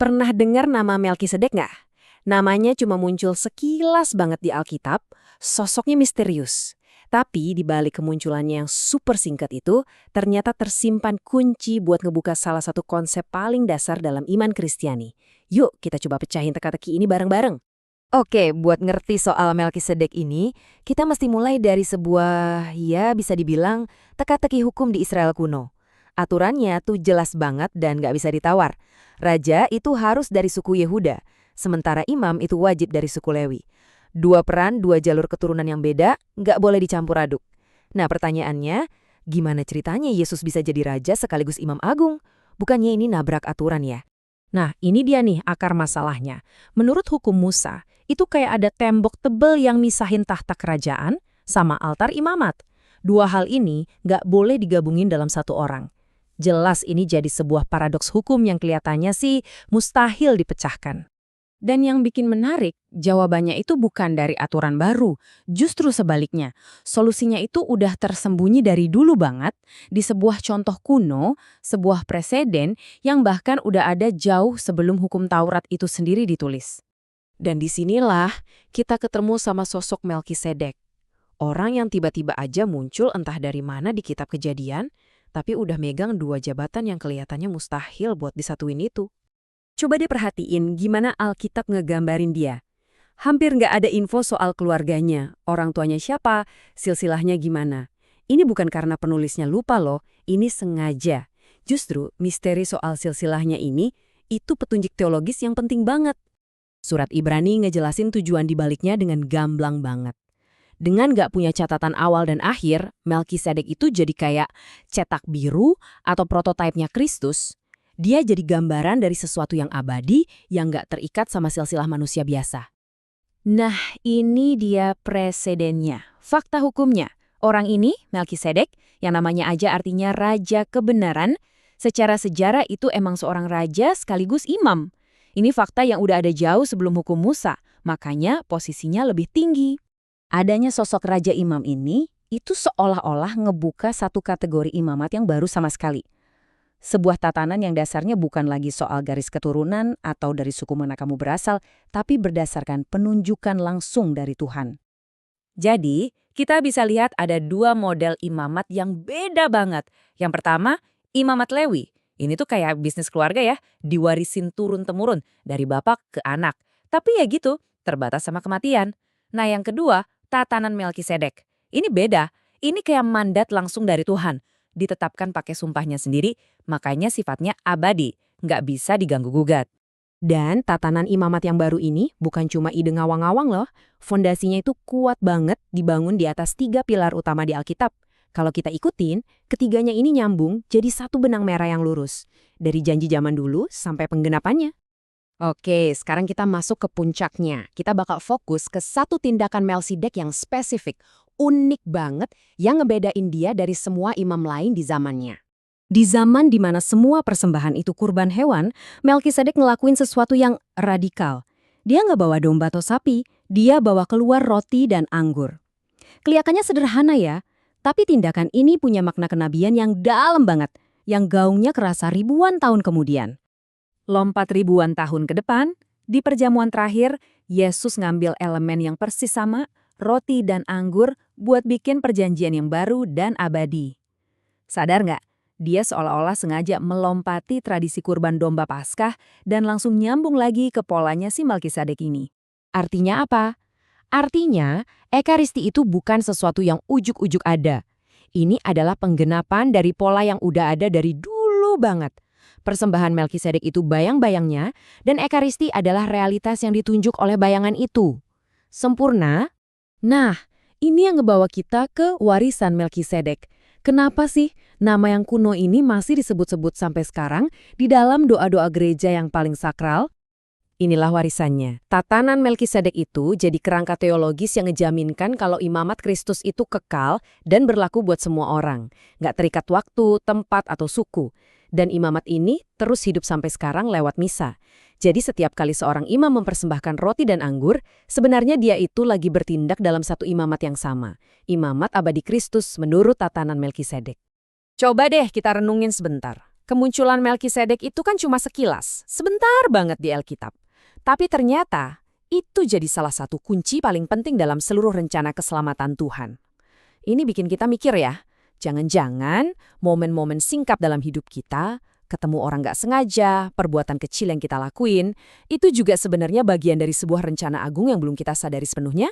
Pernah dengar nama Melkisedek nggak? Namanya cuma muncul sekilas banget di Alkitab, sosoknya misterius. Tapi di balik kemunculannya yang super singkat itu, ternyata tersimpan kunci buat ngebuka salah satu konsep paling dasar dalam iman Kristiani. Yuk kita coba pecahin teka-teki ini bareng-bareng. Oke, buat ngerti soal Melkisedek ini, kita mesti mulai dari sebuah, ya bisa dibilang, teka-teki hukum di Israel kuno. Aturannya tuh jelas banget dan nggak bisa ditawar. Raja itu harus dari suku Yehuda, sementara imam itu wajib dari suku Lewi. Dua peran, dua jalur keturunan yang beda, nggak boleh dicampur aduk. Nah pertanyaannya, gimana ceritanya Yesus bisa jadi raja sekaligus imam agung? Bukannya ini nabrak aturan ya? Nah, ini dia nih akar masalahnya. Menurut hukum Musa, itu kayak ada tembok tebel yang misahin tahta kerajaan sama altar imamat. Dua hal ini nggak boleh digabungin dalam satu orang. Jelas ini jadi sebuah paradoks hukum yang kelihatannya sih mustahil dipecahkan. Dan yang bikin menarik, jawabannya itu bukan dari aturan baru. Justru sebaliknya, solusinya itu udah tersembunyi dari dulu banget di sebuah contoh kuno, sebuah preseden yang bahkan udah ada jauh sebelum hukum Taurat itu sendiri ditulis. Dan disinilah kita ketemu sama sosok Melkisedek. Orang yang tiba-tiba aja muncul entah dari mana di kitab Kejadian, tapi udah megang dua jabatan yang kelihatannya mustahil buat disatuin itu. Coba deh perhatiin gimana Alkitab ngegambarin dia. Hampir nggak ada info soal keluarganya, orang tuanya siapa, silsilahnya gimana. Ini bukan karena penulisnya lupa loh, ini sengaja. Justru misteri soal silsilahnya ini, itu petunjuk teologis yang penting banget. Surat Ibrani ngejelasin tujuan dibaliknya dengan gamblang banget. Dengan nggak punya catatan awal dan akhir, Melkisedek itu jadi kayak cetak biru atau prototipenya Kristus. Dia jadi gambaran dari sesuatu yang abadi yang nggak terikat sama silsilah manusia biasa. Nah, ini dia presidennya. Fakta hukumnya. Orang ini, Melkisedek, yang namanya aja artinya raja kebenaran, secara sejarah itu emang seorang raja sekaligus imam. Ini fakta yang udah ada jauh sebelum hukum Musa, makanya posisinya lebih tinggi. Adanya sosok raja imam ini, itu seolah-olah ngebuka satu kategori imamat yang baru sama sekali. Sebuah tatanan yang dasarnya bukan lagi soal garis keturunan atau dari suku mana kamu berasal, tapi berdasarkan penunjukan langsung dari Tuhan. Jadi, kita bisa lihat ada dua model imamat yang beda banget. Yang pertama, imamat Lewi. Ini tuh kayak bisnis keluarga ya, diwarisin turun-temurun dari bapak ke anak. Tapi ya gitu, terbatas sama kematian. Nah yang kedua, tatanan Melkisedek. Ini beda, ini kayak mandat langsung dari Tuhan. Ditetapkan pakai sumpahnya sendiri, makanya sifatnya abadi, nggak bisa diganggu-gugat. Dan tatanan imamat yang baru ini bukan cuma ide ngawang-ngawang loh, fondasinya itu kuat banget dibangun di atas 3 pilar utama di Alkitab. Kalau kita ikutin, ketiganya ini nyambung jadi satu benang merah yang lurus, dari janji zaman dulu sampai penggenapannya. Oke, sekarang kita masuk ke puncaknya. Kita bakal fokus ke satu tindakan Melkisedek yang spesifik, unik banget, yang ngebedain dia dari semua imam lain di zamannya. Di zaman di mana semua persembahan itu kurban hewan, Melkisedek ngelakuin sesuatu yang radikal. Dia nggak bawa domba atau sapi, dia bawa keluar roti dan anggur. Kelihatannya sederhana ya, tapi tindakan ini punya makna kenabian yang dalam banget, yang gaungnya kerasa ribuan tahun kemudian. Lompat ribuan tahun ke depan, di perjamuan terakhir, Yesus ngambil elemen yang persis sama, roti dan anggur, buat bikin perjanjian yang baru dan abadi. Sadar nggak? Dia seolah-olah sengaja melompati tradisi kurban domba Paskah dan langsung nyambung lagi ke polanya si Melkisedek ini. Artinya apa? Artinya, Ekaristi itu bukan sesuatu yang ujuk-ujuk ada. Ini adalah penggenapan dari pola yang udah ada dari dulu banget. Persembahan Melkisedek itu bayang-bayangnya, dan Ekaristi adalah realitas yang ditunjuk oleh bayangan itu. Sempurna? Nah, ini yang ngebawa kita ke warisan Melkisedek. Kenapa sih nama yang kuno ini masih disebut-sebut sampai sekarang di dalam doa-doa gereja yang paling sakral? Inilah warisannya. Tatanan Melkisedek itu jadi kerangka teologis yang ngejaminkan kalau imamat Kristus itu kekal dan berlaku buat semua orang. Nggak terikat waktu, tempat, atau suku. Dan imamat ini terus hidup sampai sekarang lewat misa. Jadi setiap kali seorang imam mempersembahkan roti dan anggur, sebenarnya dia itu lagi bertindak dalam satu imamat yang sama. Imamat abadi Kristus menurut tatanan Melkisedek. Coba deh kita renungin sebentar. Kemunculan Melkisedek itu kan cuma sekilas, sebentar banget di Alkitab. Tapi ternyata itu jadi salah satu kunci paling penting dalam seluruh rencana keselamatan Tuhan. Ini bikin kita mikir ya, jangan-jangan momen-momen singkat dalam hidup kita, ketemu orang nggak sengaja, perbuatan kecil yang kita lakuin, itu juga sebenarnya bagian dari sebuah rencana agung yang belum kita sadari sepenuhnya?